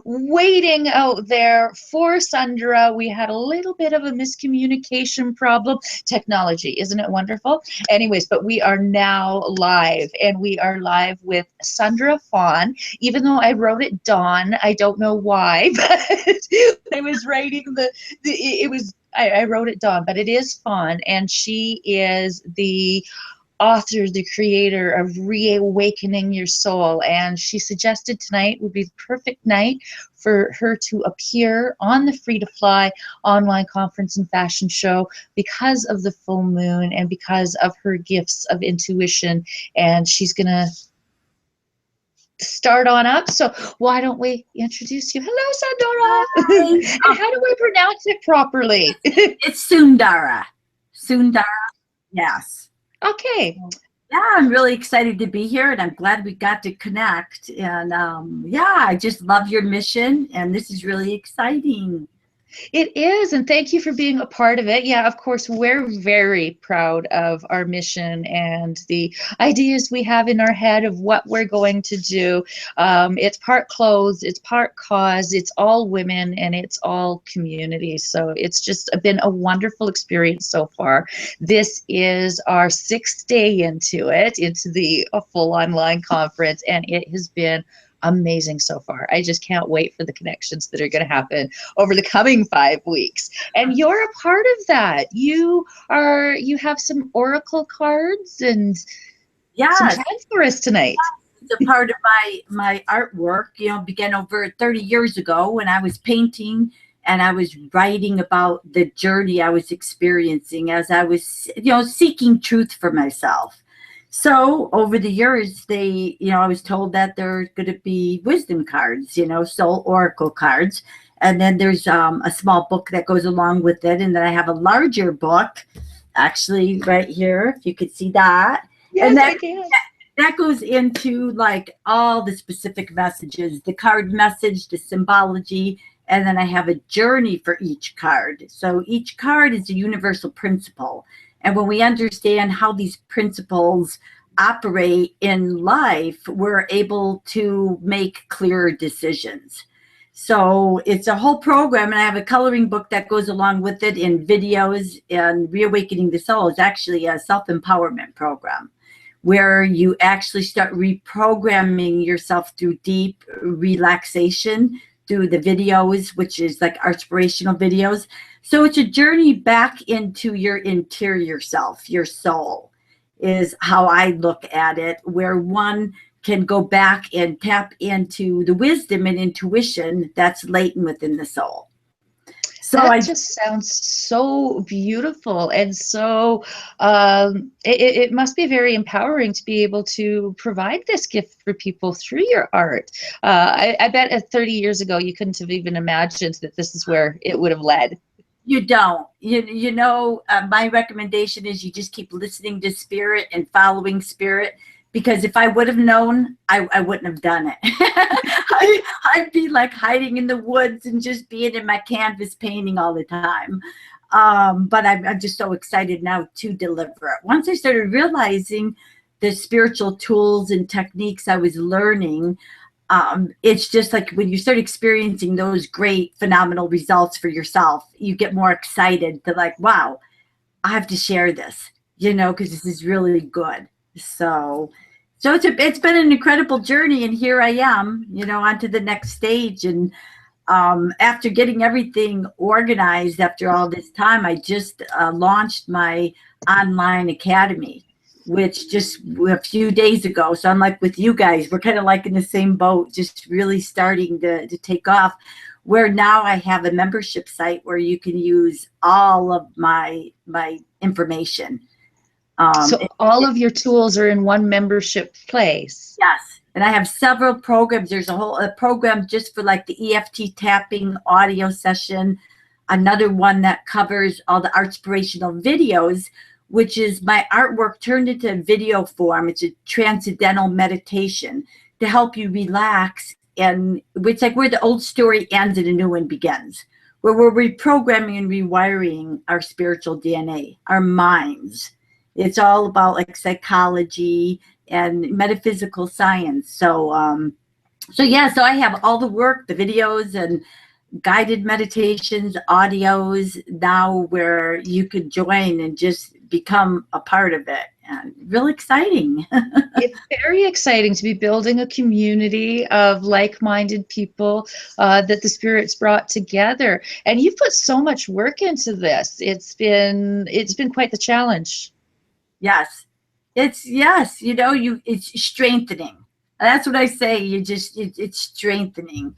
waiting out there for Sundara. We had a little bit of a miscommunication problem. Technology, isn't it wonderful? Anyways, but we are now live, and we are live with Sundara Fawn. Even though I wrote it Dawn, I don't know why, but I was writing I wrote it Dawn, but it is Fawn, and she is the author, the creator of Reawakening Your Soul, and she suggested tonight would be the perfect night for her to appear on the Free to Fly online conference and fashion show because of the full moon and because of her gifts of intuition. And she's gonna start on up. So why don't we introduce you? Hello, Sundara. And how do I pronounce it properly? It's Sundara. Sundara, yes. Okay. Yeah, I'm really excited to be here, and I'm glad we got to connect. And yeah, I just love your mission, and this is really exciting. It is, and thank you for being a part of it. Yeah, of course, we're very proud of our mission and the ideas we have in our head of what we're going to do. It's part clothes, it's part cause, it's all women, and it's all community. So it's just been a wonderful experience so far. This is our 6th day into the full online conference, and it has been amazing so far. I just can't wait for the connections that are going to happen over the coming 5 weeks. And you're a part of that. You have some oracle cards and some time for us tonight. It's a part of my artwork, you know, began over 30 years ago when I was painting and I was writing about the journey I was experiencing as I was, you know, seeking truth for myself. So over the years, I was told that there's going to be wisdom cards, you know, soul oracle cards. And then there's a small book that goes along with it. And then I have a larger book, actually right here, if you could see that. Yes, and I can. That goes into like all the specific messages, the card message, the symbology, and then I have a journey for each card. So each card is a universal principle. And when we understand how these principles operate in life, we're able to make clearer decisions. So it's a whole program, and I have a coloring book that goes along with it in videos. And Reawakening the Soul is actually a self-empowerment program where you actually start reprogramming yourself through deep relaxation through the videos, which is like inspirational videos. So it's a journey back into your interior self, your soul is how I look at it, where one can go back and tap into the wisdom and intuition that's latent within the soul. So that just sounds so beautiful, and so it must be very empowering to be able to provide this gift for people through your art. I bet 30 years ago you couldn't have even imagined that this is where it would have led. You don't. You know, my recommendation is you just keep listening to spirit and following spirit, because if I would have known, I wouldn't have done it. I'd be like hiding in the woods and just being in my canvas painting all the time. But I'm just so excited now to deliver it. Once I started realizing the spiritual tools and techniques I was learning, it's just like when you start experiencing those great, phenomenal results for yourself, you get more excited to like, wow, I have to share this, you know, because this is really good. So it's been an incredible journey, and here I am, you know, on to the next stage. And after getting everything organized after all this time, I just launched my online academy, which just a few days ago. So I'm like with you guys, we're kind of like in the same boat, just really starting to take off, where now I have a membership site where you can use all of my information. So all of your tools are in one membership place. Yes. And I have several programs. There's a program just for like the EFT tapping audio session. Another one that covers all the artspirational videos, which is my artwork turned into video form. It's a transcendental meditation to help you relax. And it's like where the old story ends and a new one begins, where we're reprogramming and rewiring our spiritual DNA, our minds. It's all about like psychology and metaphysical science. So So yeah, so I have all the work, the videos and guided meditations, audios now where you could join and just become a part of it. And really exciting. It's very exciting to be building a community of like-minded people that the Spirit's brought together. And you've put so much work into this. It's been quite the challenge. Yes. Yes, it's strengthening. That's what I say. It's strengthening.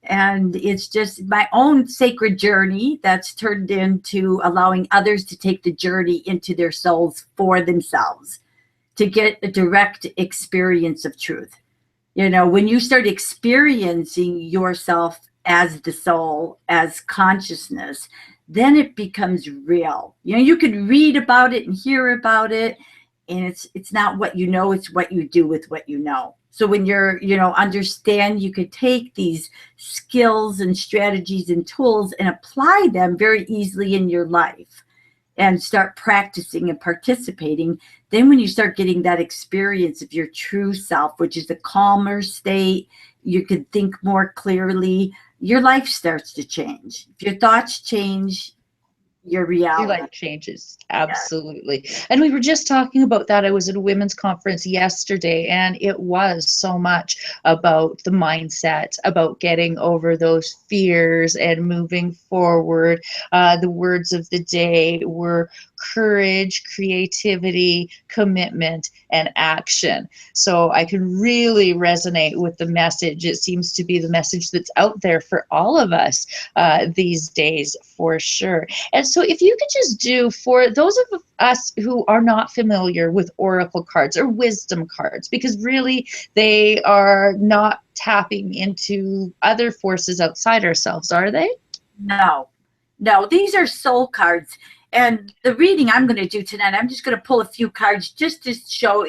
And it's just my own sacred journey that's turned into allowing others to take the journey into their souls for themselves, to get a direct experience of truth. When you start experiencing yourself as the soul, as consciousness, then it becomes real. You can read about it and hear about it, and it's not what you know, it's what you do with what you know. So when you're, understand, you could take these skills and strategies and tools and apply them very easily in your life and start practicing and participating. Then when you start getting that experience of your true self, which is a calmer state, you can think more clearly, your life starts to change. If your thoughts change, your reality. Your life changes. Absolutely. Yeah. And we were just talking about that. I was at a women's conference yesterday, and it was so much about the mindset, about getting over those fears and moving forward. The words of the day were courage, creativity, commitment, and action. So I can really resonate with the message. It seems to be the message that's out there for all of us these days, for sure. And so if you could just do, for those of us who are not familiar with oracle cards or wisdom cards, because really they are not tapping into other forces outside ourselves, are they? No, these are soul cards. And the reading I'm going to do tonight, I'm just going to pull a few cards just to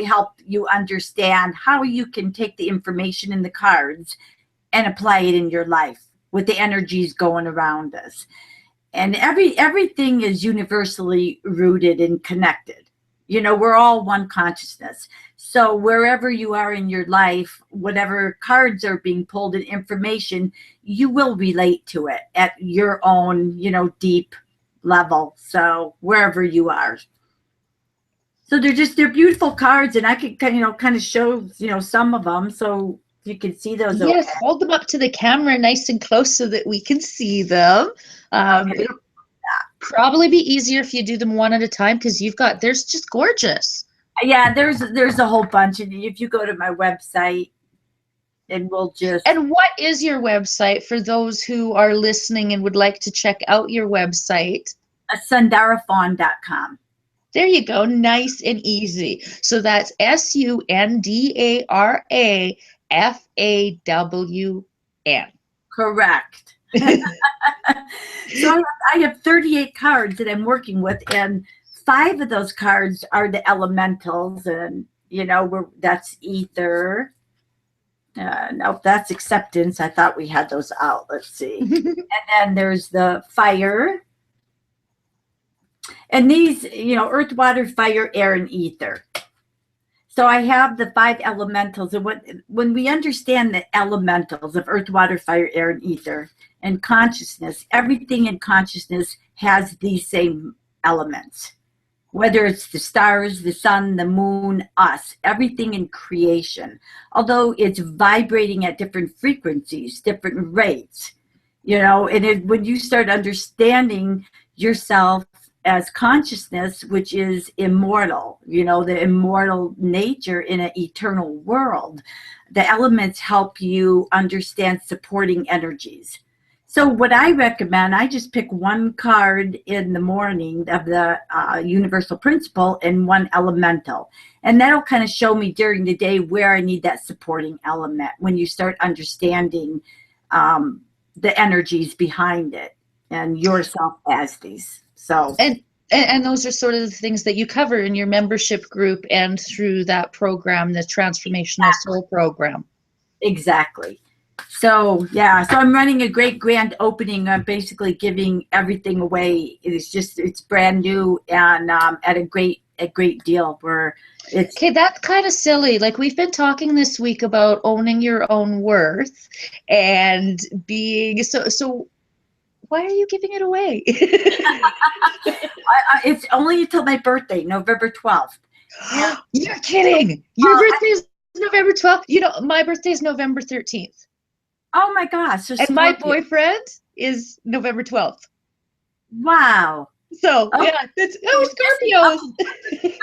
help you understand how you can take the information in the cards and apply it in your life with the energies going around us. And everything is universally rooted and connected. We're all one consciousness. So wherever you are in your life, whatever cards are being pulled in information, you will relate to it at your own, deep level. So wherever you are. So they're beautiful cards, and I could kind of show some of them so you can see those. Yes, okay. Hold them up to the camera nice and close so that we can see them. Okay. It'll probably be easier if you do them one at a time, because they're just gorgeous. Yeah, there's a whole bunch, and if you go to my website, and we'll just. And what is your website for those who are listening and would like to check out your website? Sundarafawn.com. There you go, nice and easy. So that's SUNDARAFAWN. Correct. So I have 38 cards that I'm working with, and 5 of those cards are the elementals, and that's ether. Nope, that's acceptance. I thought we had those out. Let's see. And then there's the fire. And these, earth, water, fire, air, and ether. So I have the 5 elementals. And when we understand the elementals of earth, water, fire, air, and ether, and consciousness, everything in consciousness has these same elements. Whether it's the stars, the sun, the moon, us, everything in creation. Although it's vibrating at different frequencies, different rates. And when you start understanding yourself as consciousness, which is immortal, the immortal nature in an eternal world, the elements help you understand supporting energies. So what I recommend, I just pick one card in the morning of the universal principle and one elemental. And that'll kind of show me during the day where I need that supporting element when you start understanding the energies behind it and yourself as these. So and those are sort of the things that you cover in your membership group and through that program, the Transformational Soul program. Exactly. So yeah, so I'm running a great grand opening. I'm basically giving everything away. It's brand new and at a great deal. We're It's Okay, that's kind of silly. Like we've been talking this week about owning your own worth and being so why are you giving it away? it's only until my birthday, November 12th. And, You're kidding. Your birthday is November 12th. You know, my birthday is November 13th. oh my gosh, so And my Scorpio. boyfriend is November 12th. Wow. So, Oh, yeah, Scorpios.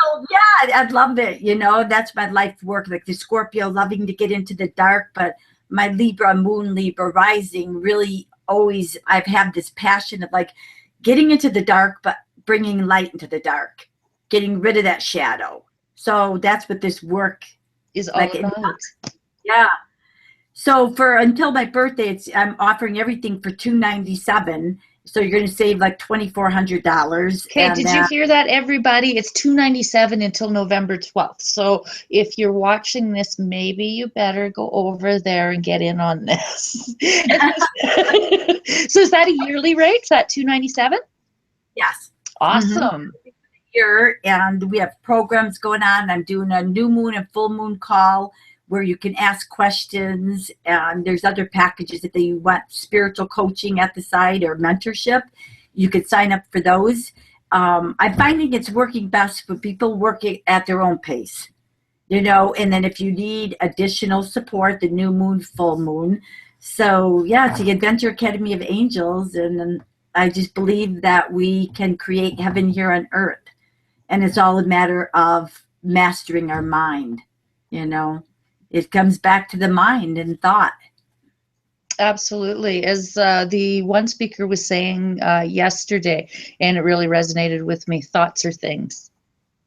oh, yeah, I love it. You know, that's my life work, like the Scorpio loving to get into the dark, but my Libra, moon Libra rising really always, I've had this passion of like getting into the dark, but bringing light into the dark, getting rid of that shadow. So that's what this work Is all like. about. Yeah. So for until my birthday, I'm offering everything for $297. So you're going to save like $2,400. Okay, did you hear that, everybody? It's $297 until November 12th. So if you're watching this, maybe you better go over there and get in on this. So is that a yearly rate? Is that $297? Yes. Awesome. Here, and we have programs going on. I'm doing a new moon and full moon call where you can ask questions, and there's other packages if you want spiritual coaching at the site or mentorship. You could sign up for those. I'm finding it's working best for people working at their own pace, you know, and then if you need additional support, the new moon, full moon. So yeah, it's the Adventure Academy of Angels, and I just believe that we can create heaven here on earth. And it's all a matter of mastering our mind, you know. It comes back to the mind and thought. Absolutely. As the one speaker was saying yesterday, and it really resonated with me, thoughts are things.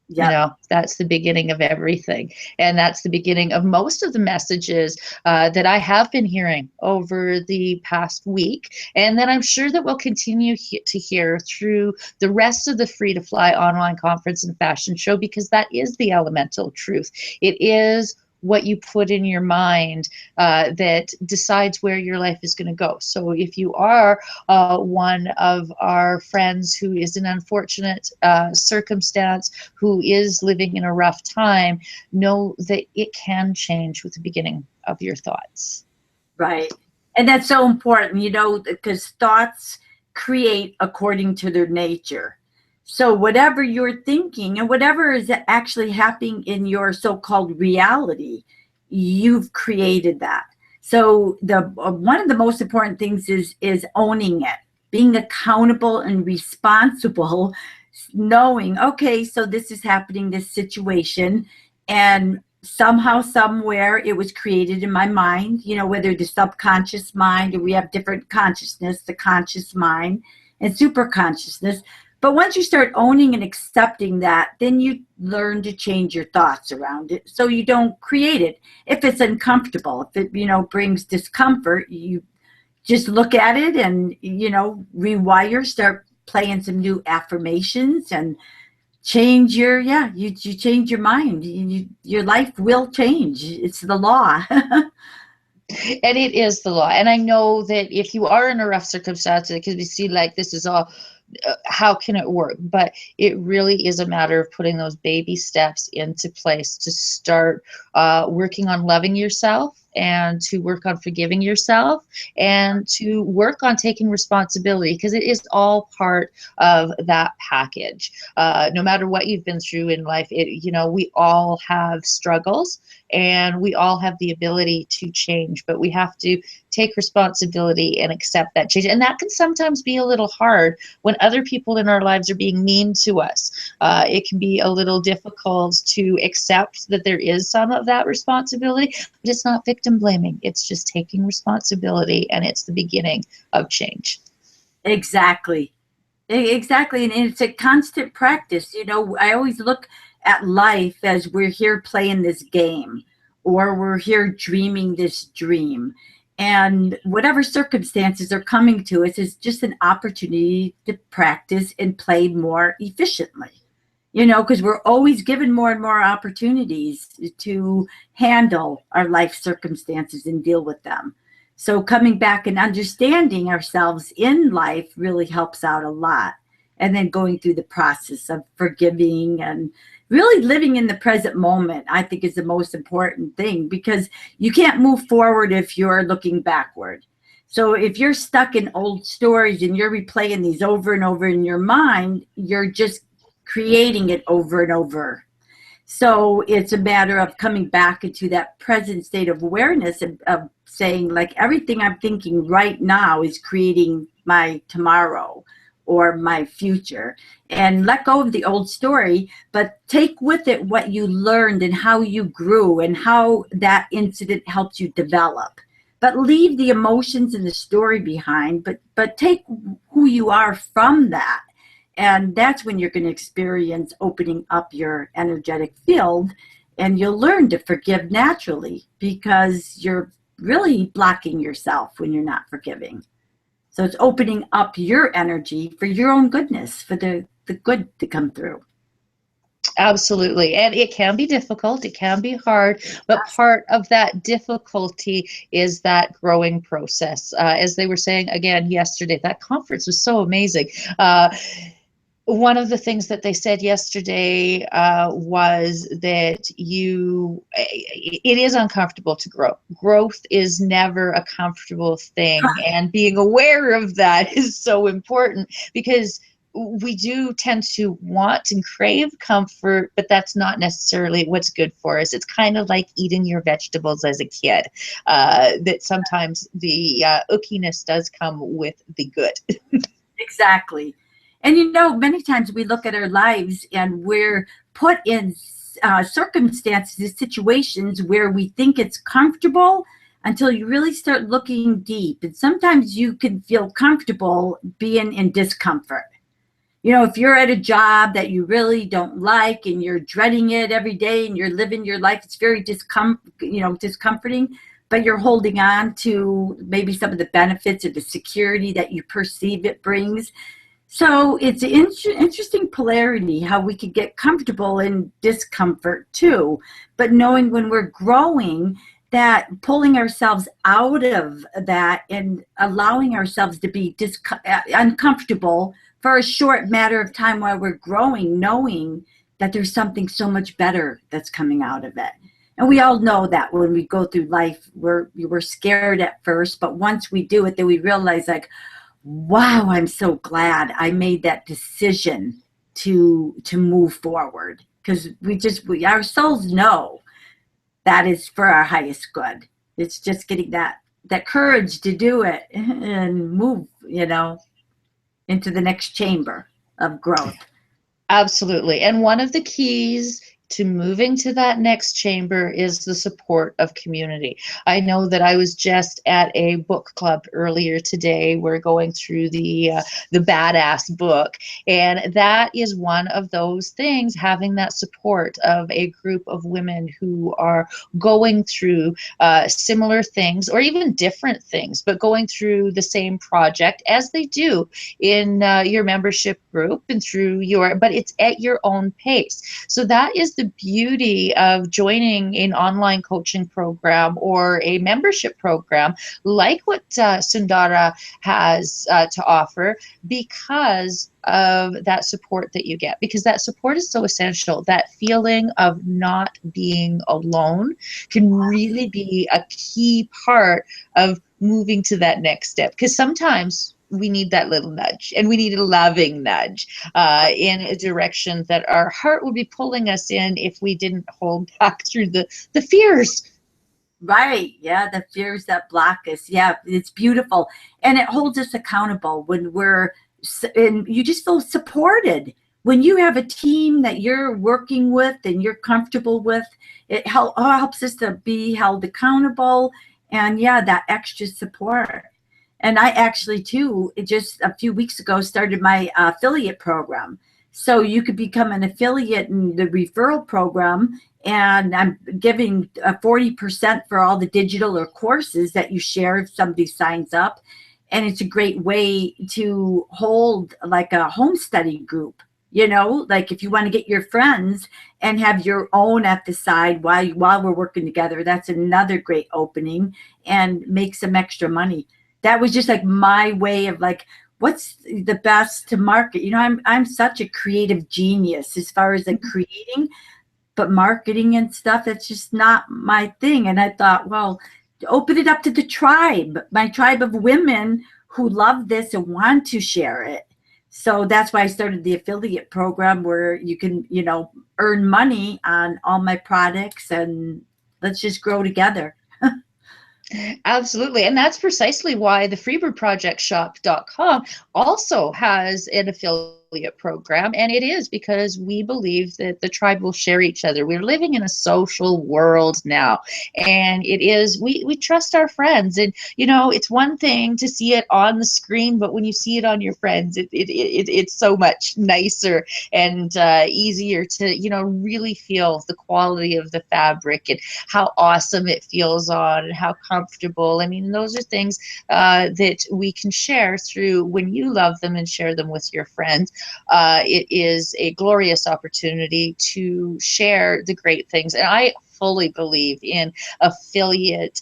Yep. You know, that's the beginning of everything. And that's the beginning of most of the messages that I have been hearing over the past week. And then I'm sure that we'll continue to hear through the rest of the Free to Fly online conference and fashion show, because that is the elemental truth. It is what you put in your mind that decides where your life is going to go. So if you are one of our friends who is in unfortunate circumstance, who is living in a rough time, know that it can change with the beginning of your thoughts. Right. And that's so important, you know, because thoughts create according to their nature. So whatever you're thinking and whatever is actually happening in your so-called reality, you've created that. So the one of the most important things is owning it, being accountable and responsible, knowing, okay, so this is happening, this situation, and somehow, somewhere, it was created in my mind, you know, whether the subconscious mind, or we have different consciousness, the conscious mind and super consciousness. But once you start owning and accepting that, then you learn to change your thoughts around it so you don't create it. If it's uncomfortable, if it, you know, brings discomfort, you just look at it and, you know, rewire, start playing some new affirmations and change your, you change your mind. Your life will change. It's the law. And it is the law. And I know that if you are in a rough circumstance, because we see like this is all, how can it work? But it really is a matter of putting those baby steps into place to start working on loving yourself, and to work on forgiving yourself, and to work on taking responsibility, because it is all part of that package. No matter what you've been through in life, you know, we all have struggles and we all have the ability to change, but we have to take responsibility and accept that change. And that can sometimes be a little hard when other people in our lives are being mean to us. It can be a little difficult to accept that there is some of that responsibility, but it's not victim blaming. It's just taking responsibility, and it's the beginning of change. Exactly. Exactly. And it's a constant practice. You know, I always look at life as we're here playing this game, or we're here dreaming this dream. And whatever circumstances are coming to us is just an opportunity to practice and play more efficiently. You know, because we're always given more and more opportunities to handle our life circumstances and deal with them. So coming back and understanding ourselves in life really helps out a lot. and then going through the process of forgiving and really living in the present moment, I think is the most important thing, because you can't move forward if you're looking backward. So if you're stuck in old stories and you're replaying these over and over in your mind, you're just creating it over and over. So it's a matter of coming back into that present state of awareness of saying, like, everything I'm thinking right now is creating my tomorrow or my future, and let go of the old story, but take with it what you learned and how you grew and how that incident helped you develop. But leave the emotions and the story behind, but take who you are from that. And that's when you're going to experience opening up your energetic field, and you'll learn to forgive naturally, because you're really blocking yourself when you're not forgiving. So it's opening up your energy for your own goodness, for the good to come through. Absolutely. And it can be difficult. It can be hard. But part of that difficulty is that growing process. As they were saying again yesterday, that conference was so amazing. One of the things that they said yesterday was that it is uncomfortable to grow. Growth is never a comfortable thing. And being aware of that is so important, because we do tend to want and crave comfort, but that's not necessarily what's good for us. It's kind of like eating your vegetables as a kid, that sometimes the ookiness does come with the good. Exactly. And, you know, many times we look at our lives and we're put in circumstances, situations where we think it's comfortable until you really start looking deep. And sometimes you can feel comfortable being in discomfort. You know, if you're at a job that you really don't like and you're dreading it every day and you're living your life, it's very discomforting, but you're holding on to maybe some of the benefits or the security that you perceive it brings. So it's an interesting polarity, how we could get comfortable in discomfort too, but knowing when we're growing, that pulling ourselves out of that and allowing ourselves to be uncomfortable for a short matter of time while we're growing, knowing that there's something so much better that's coming out of it. And we all know that when we go through life, we're scared at first, but once we do it, then we realize, like, wow, I'm so glad I made that decision to move forward, because our souls know that is for our highest good. It's just getting that courage to do it and move, into the next chamber of growth. Absolutely. And one of the keys to moving to that next chamber is the support of community. I know that I was just at a book club earlier today. We're going through the Badass book, and that is one of those things, having that support of a group of women who are going through similar things, or even different things, but going through the same project as they do in your membership group and but it's at your own pace. So that is the beauty of joining an online coaching program or a membership program like what Sundara has to offer, because of that support that you get, because that support is so essential. That feeling of not being alone can really be a key part of moving to that next step, because sometimes we need that little nudge, and we need a loving nudge in a direction that our heart would be pulling us in if we didn't hold back through the fears. Right. Yeah. The fears that block us. Yeah. It's beautiful. And it holds us accountable when and you just feel supported. When you have a team that you're working with and you're comfortable with, it helps us to be held accountable. And yeah, that extra support. And I actually, too, just a few weeks ago, started my affiliate program. So you could become an affiliate in the referral program, and I'm giving 40% for all the digital or courses that you share if somebody signs up. And it's a great way to hold like a home study group, like if you want to get your friends and have your own at the side while we're working together, that's another great opening, and make some extra money. That was just like my way of like, what's the best to market? You know, I'm such a creative genius as far as the creating, but marketing and stuff, that's just not my thing. And I thought, well, open it up to the tribe, my tribe of women who love this and want to share it. So that's why I started the affiliate program where you can, you know, earn money on all my products, and let's just grow together. Absolutely. And that's precisely why the freebirdprojectshop.com also has an affiliate program. And it is because we believe that the tribe will share each other. We're living in a social world now. And it is, we trust our friends. And, you know, it's one thing to see it on the screen, but when you see it on your friends, it's so much nicer and easier to, you know, really feel the quality of the fabric and how awesome it feels on and how comfortable. I mean, those are things that we can share through when you love them and share them with your friends. It is a glorious opportunity to share the great things. And I fully believe in affiliate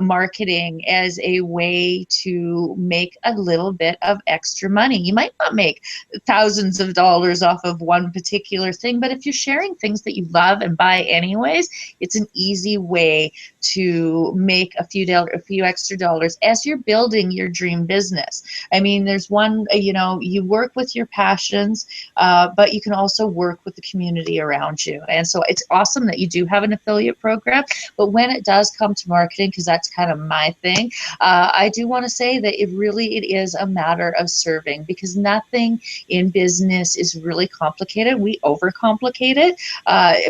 marketing as a way to make a little bit of extra money. You might not make thousands of dollars off of one particular thing, but if you're sharing things that you love and buy anyways, it's an easy way to make a few extra dollars as you're building your dream business. I mean, there's one, you know, you work with your passions, but you can also work with the community around you. And so it's awesome that you do have an affiliate program, but when it does come to marketing, because that's kind of my thing, I do want to say that it is a matter of serving, because nothing in business is really complicated. We overcomplicate it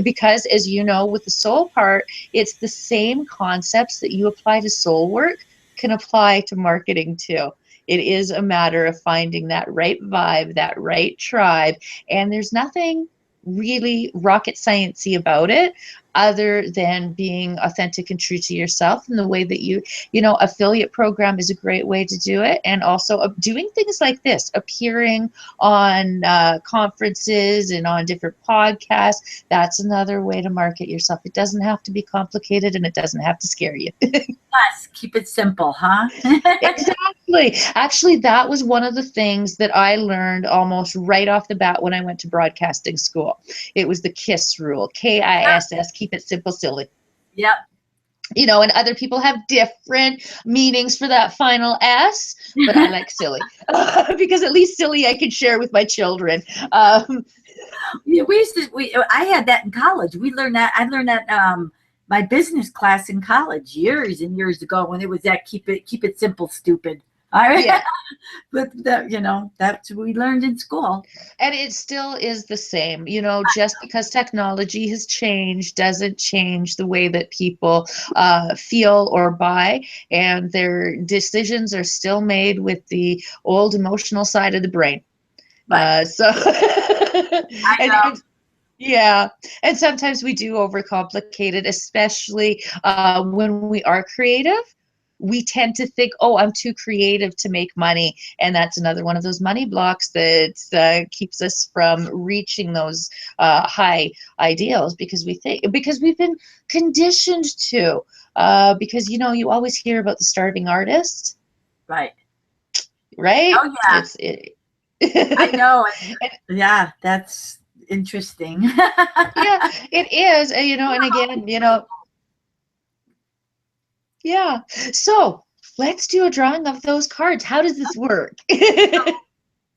because, as you know, with the soul part, it's the same concepts that you apply to soul work can apply to marketing too. It is a matter of finding that right vibe, that right tribe, and there's nothing really rocket sciencey about it other than being authentic and true to yourself in the way that you know, affiliate program is a great way to do it. And also doing things like this, appearing on conferences and on different podcasts, that's another way to market yourself. It doesn't have to be complicated and it doesn't have to scare you. Yes, keep it simple, huh? Exactly. Actually, that was one of the things that I learned almost right off the bat when I went to broadcasting school. It was the KISS rule, KISS, keep it simple, silly. Yep. You know, and other people have different meanings for that final S, but I like silly because at least silly I can share with my children. I had that in college. We learned that. I learned that my business class in college years and years ago when it was that keep it simple, stupid. All right. Yeah. But that, you know, that's what we learned in school. And it still is the same, you know, just because technology has changed doesn't change the way that people feel or buy, and their decisions are still made with the old emotional side of the brain. Right. So I know. yeah, and sometimes we do overcomplicate it, especially when we are creative. We tend to think, oh, I'm too creative to make money. And that's another one of those money blocks that keeps us from reaching those high ideals, because we've been conditioned to. Because, you know, you always hear about the starving artist, Right. right? Oh yeah. I know. Yeah, that's interesting. Yeah, it is. You know, and again, you know, yeah. So let's do a drawing of those cards. How does this work?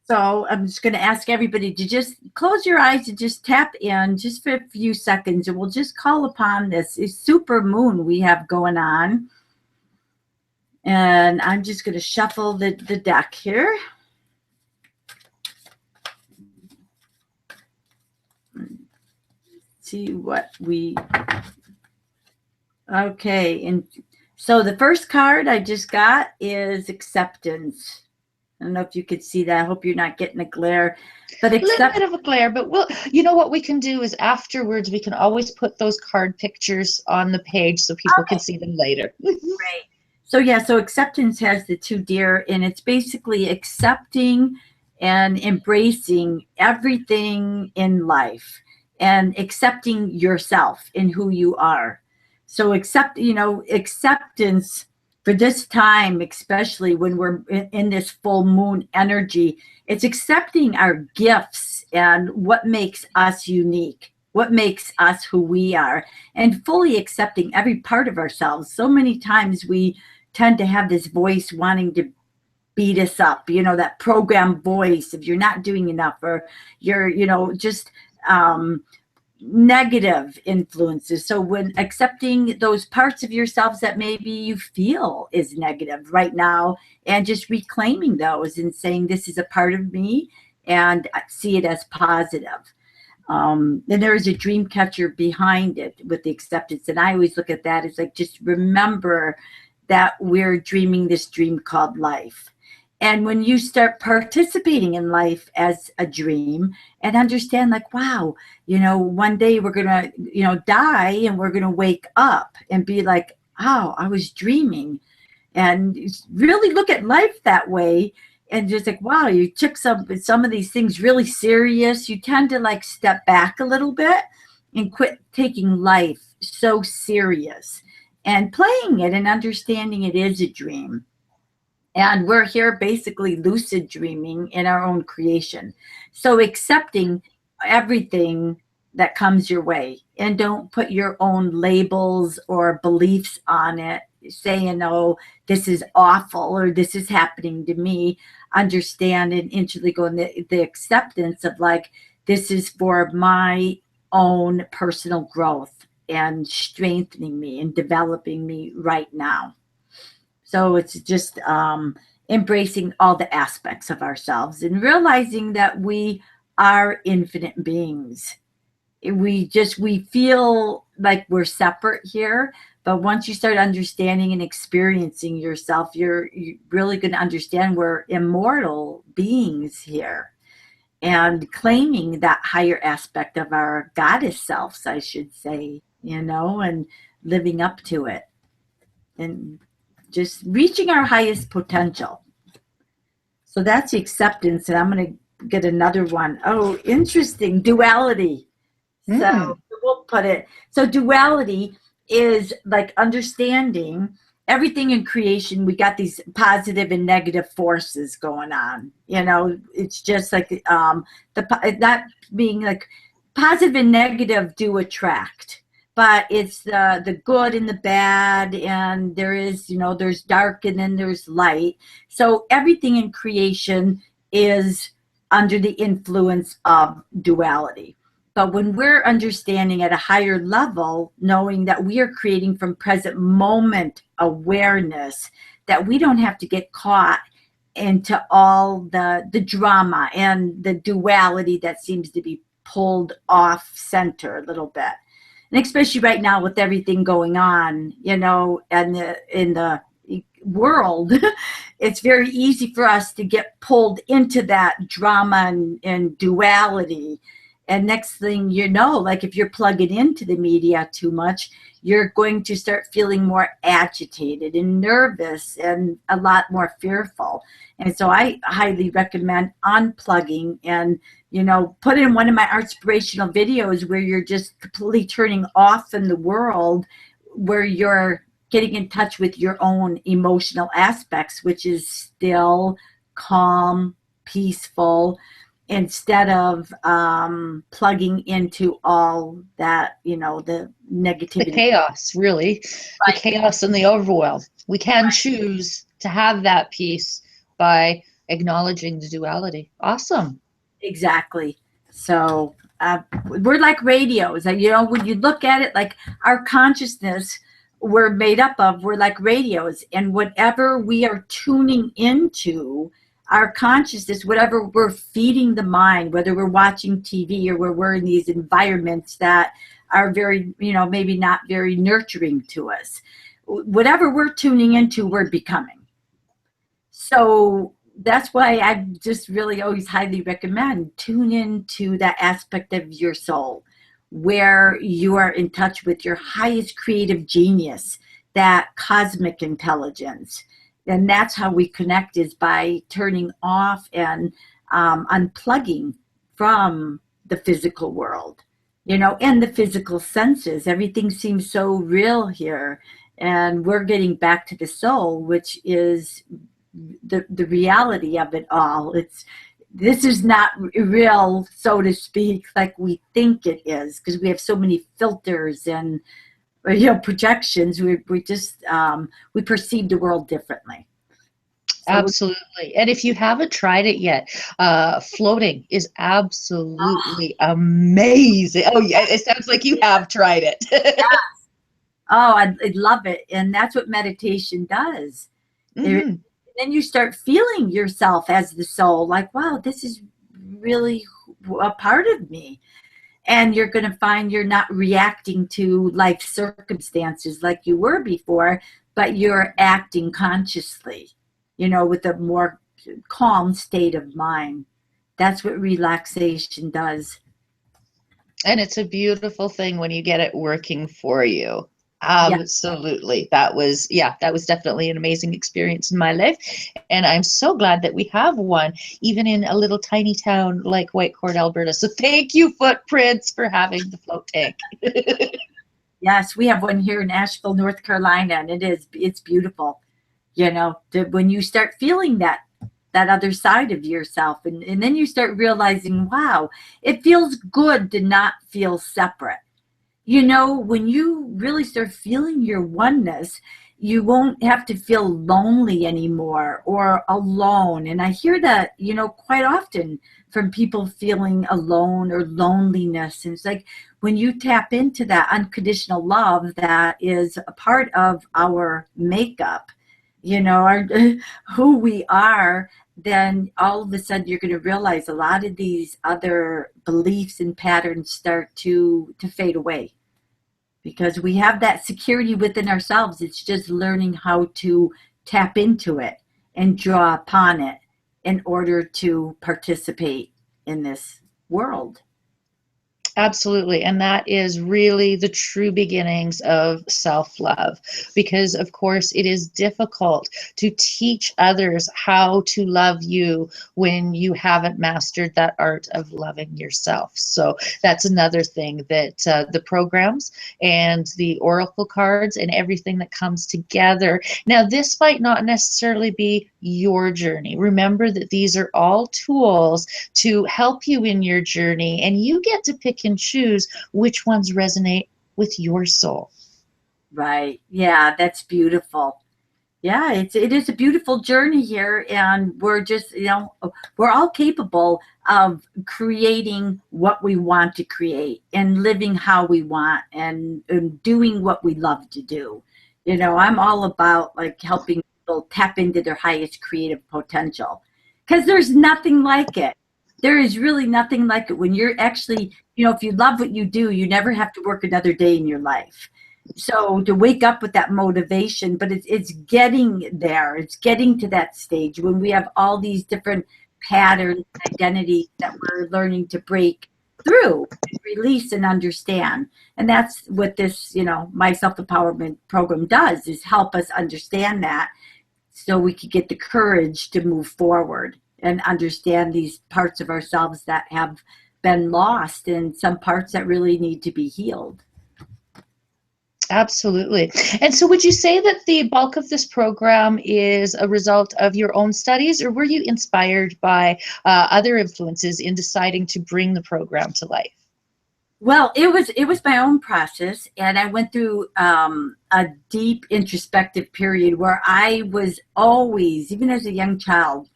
So I'm just going to ask everybody to just close your eyes and just tap in just for a few seconds, and we'll just call upon this super moon we have going on. And I'm just going to shuffle the deck here. See what we, okay. And so the first card I just got is acceptance. I don't know if you could see that. I hope you're not getting a glare. But A little bit of a glare, but you know what we can do is afterwards we can always put those card pictures on the page so people can see them later. Right. So yeah, so acceptance has the two deer, and it's basically accepting and embracing everything in life and accepting yourself and who you are. So acceptance for this time, especially when we're in this full moon energy, it's accepting our gifts and what makes us unique, what makes us who we are, and fully accepting every part of ourselves. So many times we tend to have this voice wanting to beat us up, that program voice, if you're not doing enough, or you're, just negative influences. So when accepting those parts of yourselves that maybe you feel is negative right now, and just reclaiming those and saying, this is a part of me, and see it as positive. And there is a dream catcher behind it with the acceptance. And I always look at that as like, just remember that we're dreaming this dream called life. And when you start participating in life as a dream and understand, like, wow, one day we're going to, die, and we're going to wake up and be like, oh, I was dreaming. And really look at life that way. And just like, wow, you took some of these things really serious. You tend to like step back a little bit and quit taking life so serious and playing it and understanding it is a dream. And we're here basically lucid dreaming in our own creation. So accepting everything that comes your way, and don't put your own labels or beliefs on it, saying, oh, this is awful, or this is happening to me. Understand and instantly go in the acceptance of like, this is for my own personal growth and strengthening me and developing me right now. So it's just embracing all the aspects of ourselves and realizing that we are infinite beings. We feel like we're separate here, but once you start understanding and experiencing yourself, you're really going to understand we're immortal beings here, and claiming that higher aspect of our goddess selves, I should say, and living up to it. And just reaching our highest potential. So that's the acceptance. And I'm going to get another one. Oh, interesting. Duality. So we'll put it. So duality is like understanding everything in creation. We got these positive and negative forces going on. It's just like that being like positive and negative do attract. But it's the good and the bad, and there is, there's dark and then there's light. So everything in creation is under the influence of duality. But when we're understanding at a higher level, knowing that we are creating from present moment awareness, that we don't have to get caught into all the drama and the duality that seems to be pulled off center a little bit. And especially right now with everything going on, and in the world, it's very easy for us to get pulled into that drama and duality. And next thing you know, like if you're plugging into the media too much, you're going to start feeling more agitated and nervous and a lot more fearful. And so I highly recommend unplugging and, put in one of my inspirational videos where you're just completely turning off in the world, where you're getting in touch with your own emotional aspects, which is still, calm, peaceful, instead of plugging into all that, the negativity. The chaos, really. Right. The chaos and the overwhelm. We can choose to have that peace by acknowledging the duality. Awesome. Exactly. So we're like radios. When you look at it, like our consciousness we're made up of, we're like radios. And whatever we are tuning into, our consciousness, whatever we're feeding the mind, whether we're watching TV or we're in these environments that are very, maybe not very nurturing to us, whatever we're tuning into, we're becoming. So that's why I just really always highly recommend tune into that aspect of your soul where you are in touch with your highest creative genius, that cosmic intelligence. And that's how we connect, is by turning off and unplugging from the physical world, and the physical senses. Everything seems so real here. And we're getting back to the soul, which is the reality of it all. This is not real, so to speak, like we think it is, because we have so many filters and projections. We just we perceive the world differently. So Absolutely. And if you haven't tried it yet, floating is absolutely amazing. Oh, yeah, it sounds like you have tried it. oh, I love it, and that's what meditation does. Mhm. Then you start feeling yourself as the soul, like, wow, this is really a part of me. And you're going to find you're not reacting to life circumstances like you were before, but you're acting consciously, with a more calm state of mind. That's what relaxation does. And it's a beautiful thing when you get it working for you. Yeah. Absolutely. That was definitely an amazing experience in my life. And I'm so glad that we have one, even in a little tiny town like Whitecourt, Alberta. So thank you, Footprints, for having the float tank. Yes, we have one here in Asheville, North Carolina, and it's beautiful. When you start feeling that other side of yourself, and then you start realizing, wow, it feels good to not feel separate. When you really start feeling your oneness, you won't have to feel lonely anymore or alone. And I hear that, quite often from people feeling alone or loneliness. And it's like when you tap into that unconditional love that is a part of our makeup, who we are, then all of a sudden you're going to realize a lot of these other beliefs and patterns start to fade away, because we have that security within ourselves. It's just learning how to tap into it and draw upon it in order to participate in this world. Absolutely. And that is really the true beginnings of self-love, because of course it is difficult to teach others how to love you when you haven't mastered that art of loving yourself. So that's another thing that the programs and the oracle cards and everything that comes together. Now, this might not necessarily be your journey. Remember that these are all tools to help you in your journey, and you get to pick and choose which ones resonate with your soul. Right. Yeah, that's beautiful. Yeah, it is a beautiful journey here, and we're just, we're all capable of creating what we want to create and living how we want, and doing what we love to do. I'm all about like helping people tap into their highest creative potential, because there's nothing like it. There is really nothing like it when you're actually, if you love what you do, you never have to work another day in your life. So to wake up with that motivation, but it's getting there. It's getting to that stage when we have all these different patterns, identities that we're learning to break through, release, and understand. And that's what this, my self-empowerment program does, is help us understand that, so we could get the courage to move forward and understand these parts of ourselves that have been lost, and some parts that really need to be healed. Absolutely. And so would you say that the bulk of this program is a result of your own studies, or were you inspired by other influences in deciding to bring the program to life? Well, it was my own process, and I went through a deep introspective period where I was always, even as a young child,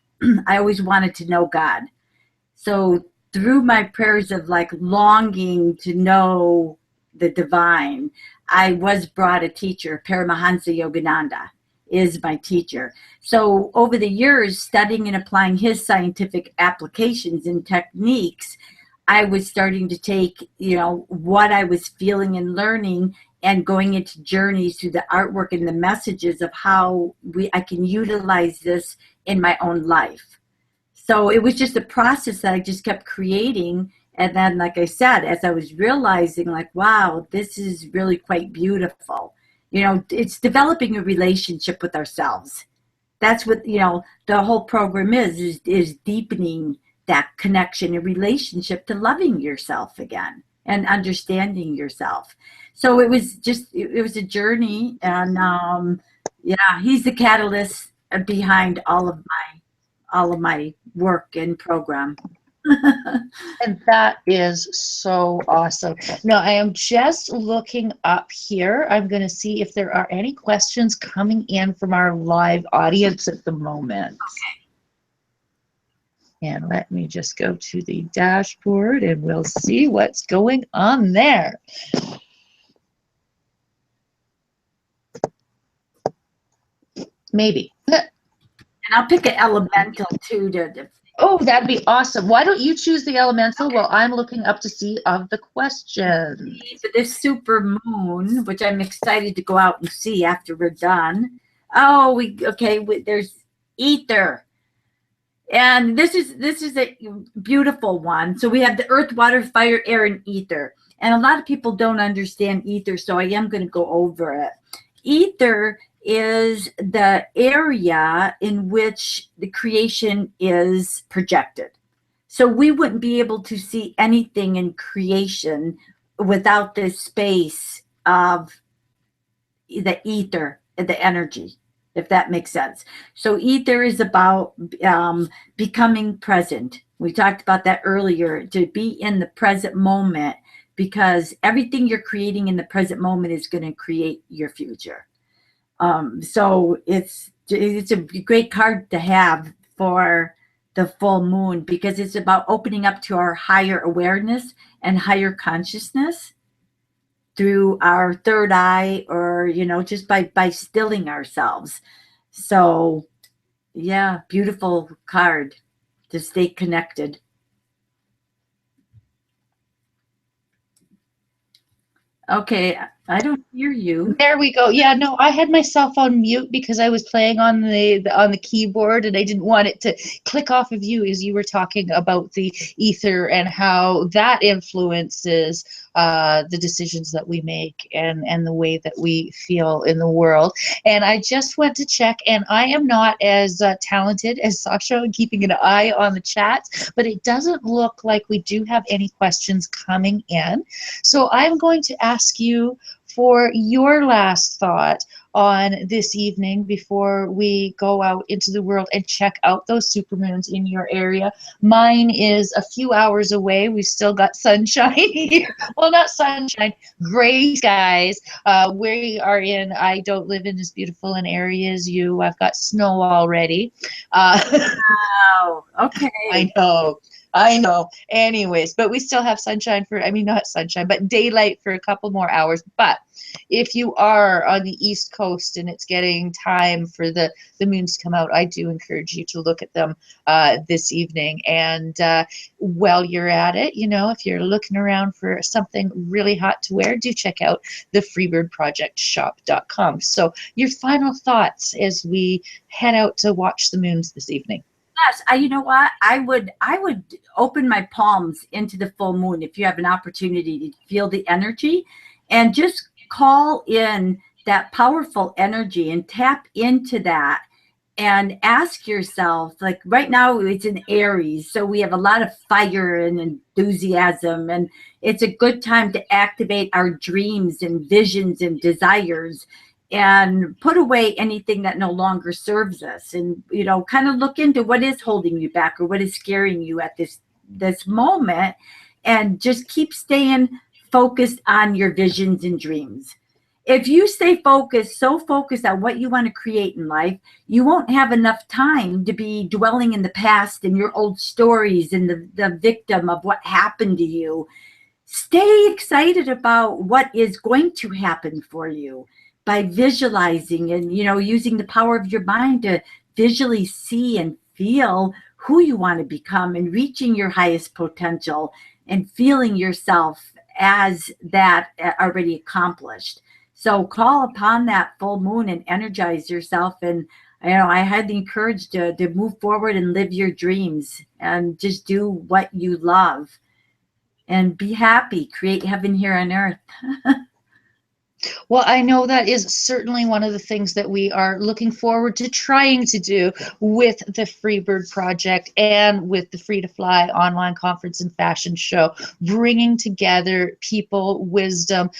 I always wanted to know God. So through my prayers of like longing to know the divine, I was brought a teacher. Paramahansa Yogananda is my teacher. So over the years, studying and applying his scientific applications and techniques, I was starting to take, what I was feeling and learning, and going into journeys through the artwork and the messages of how I can utilize this in my own life. So it was just a process that I just kept creating. And then, like I said, as I was realizing, like, wow, this is really quite beautiful. It's developing a relationship with ourselves. That's what, the whole program is deepening that connection and relationship to loving yourself again. and understanding yourself. So it was a journey, and yeah, he's the catalyst behind all of my work and program. And that is so awesome. Now, I am just looking up here. I'm going to see if there are any questions coming in from our live audience at the moment. And let me just go to the dashboard and we'll see what's going on there. Maybe. And I'll pick an elemental too to Oh, that'd be awesome. Why don't you choose the elemental while I'm looking up to see of the questions? for this super moon, which I'm excited to go out and see after we're done. Oh, there's ether. And this is a beautiful one. So we have the earth, water, fire, air, and ether. And a lot of people don't understand ether, so I am going to go over it. Ether is the area in which the creation is projected. So we wouldn't be able to see anything in creation without this space of the ether, the energy, if that makes sense. So ether is about becoming present. We talked about that earlier, to be in the present moment, because everything you're creating in the present moment is going to create your future. So it's a great card to have for the full moon, because it's about opening up to our higher awareness and higher consciousness through our third eye, or just by stilling ourselves. So yeah, beautiful card to stay connected. Okay, I don't hear you. There we go. Yeah, no, I had myself on mute because I was playing on the keyboard, and I didn't want it to click off of you as you were talking about the ether and how that influences the decisions that we make and the way that we feel in the world. And I just went to check, and I am not as talented as Sasha in keeping an eye on the chat, but it doesn't look like we do have any questions coming in. So I'm going to ask you for your last thought on this evening before we go out into the world and check out those supermoons in your area. Mine is a few hours away. We've still got sunshine here. Well, not sunshine, gray skies. I don't live in as beautiful an area as you. I've got snow already. Wow, okay. I know. Anyways, but we still have sunshine not sunshine, but daylight for a couple more hours. But if you are on the East Coast and it's getting time for the moons to come out, I do encourage you to look at them this evening. And while you're at it, if you're looking around for something really hot to wear, do check out the freebirdprojectshop.com. So your final thoughts as we head out to watch the moons this evening. Yes, you know what? I would open my palms into the full moon if you have an opportunity to feel the energy, and just call in that powerful energy and tap into that, and ask yourself, like right now it's in Aries, so we have a lot of fire and enthusiasm, and it's a good time to activate our dreams and visions and desires, and put away anything that no longer serves us, and kind of look into what is holding you back or what is scaring you at this moment, and just keep staying focused on your visions and dreams. If you stay so focused on what you want to create in life, you won't have enough time to be dwelling in the past and your old stories and the victim of what happened to you. Stay excited about what is going to happen for you by visualizing and using the power of your mind to visually see and feel who you want to become, and reaching your highest potential and feeling yourself as that already accomplished. So call upon that full moon and energize yourself. And I had the courage to move forward and live your dreams and just do what you love and be happy, create heaven here on earth. Well, I know that is certainly one of the things that we are looking forward to trying to do with the Freebird Project and with the Free to Fly online conference and fashion show, bringing together people, wisdom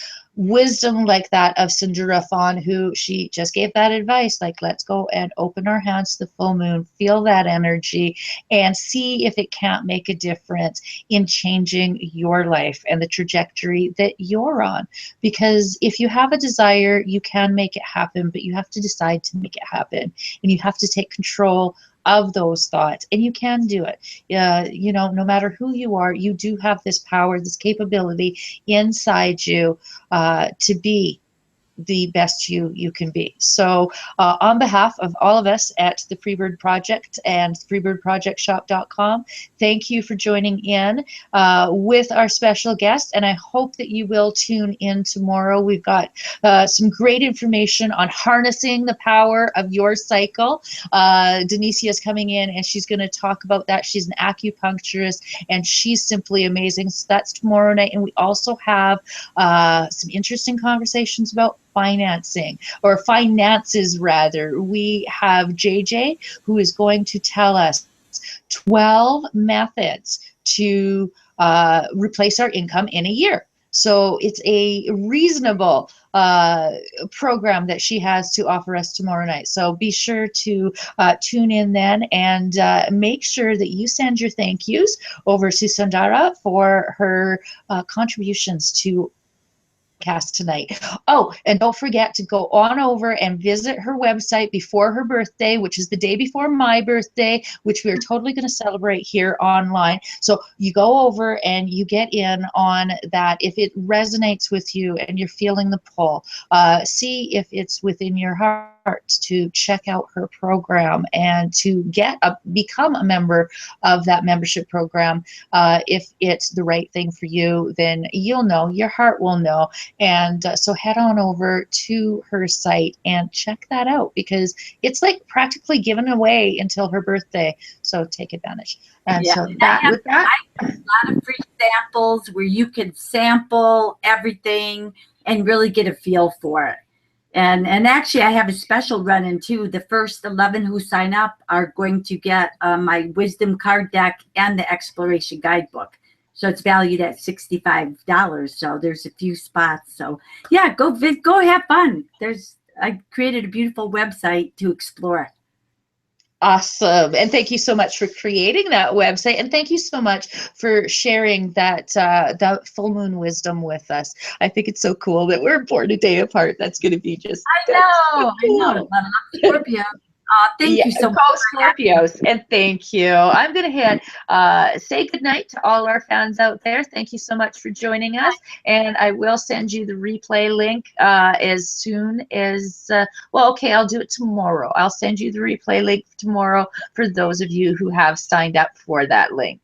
like that of Sundara Fawn, who she just gave that advice, like, let's go and open our hands to the full moon, feel that energy, and see if it can't make a difference in changing your life and the trajectory that you're on. Because if you have a desire, you can make it happen, but you have to decide to make it happen, and you have to take control of those thoughts, and you can do it. You know, no matter who you are, you do have this power, this capability inside you to be the best you can be. So on behalf of all of us at the Freebird Project and freebirdprojectshop.com, thank you for joining in with our special guest, and I hope that you will tune in tomorrow. We've got some great information on harnessing the power of your cycle. Denicia is coming in and she's going to talk about that. She's an acupuncturist and she's simply amazing. So that's tomorrow night. And we also have some interesting conversations about financing, or finances rather. We have JJ, who is going to tell us 12 methods to replace our income in a year. So it's a reasonable program that she has to offer us tomorrow night. So be sure to tune in then, and make sure that you send your thank yous over to Sundara for her contributions to cast tonight. Oh, and don't forget to go on over and visit her website before her birthday, which is the day before my birthday, which we are totally going to celebrate here online. So you go over and you get in on that. If it resonates with you and you're feeling the pull, see if it's within your heart to check out her program and to become a member of that membership program. If it's the right thing for you, then you'll know, your heart will know. And so head on over to her site and check that out, because it's like practically given away until her birthday. So take advantage. And Yeah. so And that with that, I have a lot of free samples where you can sample everything and really get a feel for it. And actually, I have a special run-in too. The first 11 who sign up are going to get my wisdom card deck and the exploration guidebook. So it's valued at $65. So there's a few spots. So yeah, go have fun. I created a beautiful website to explore. awesome. And thank you so much for creating that website. And thank you so much for sharing that full moon wisdom with us. I think it's so cool that we're born a day apart. That's going to be just I know. so cool. I love Scorpio. Thank you so much. Scorpios, and thank you. I'm going to say goodnight to all our fans out there. Thank you so much for joining us, and I will send you the replay link as soon as, well, okay, I'll do it tomorrow. I'll send you the replay link tomorrow for those of you who have signed up for that link.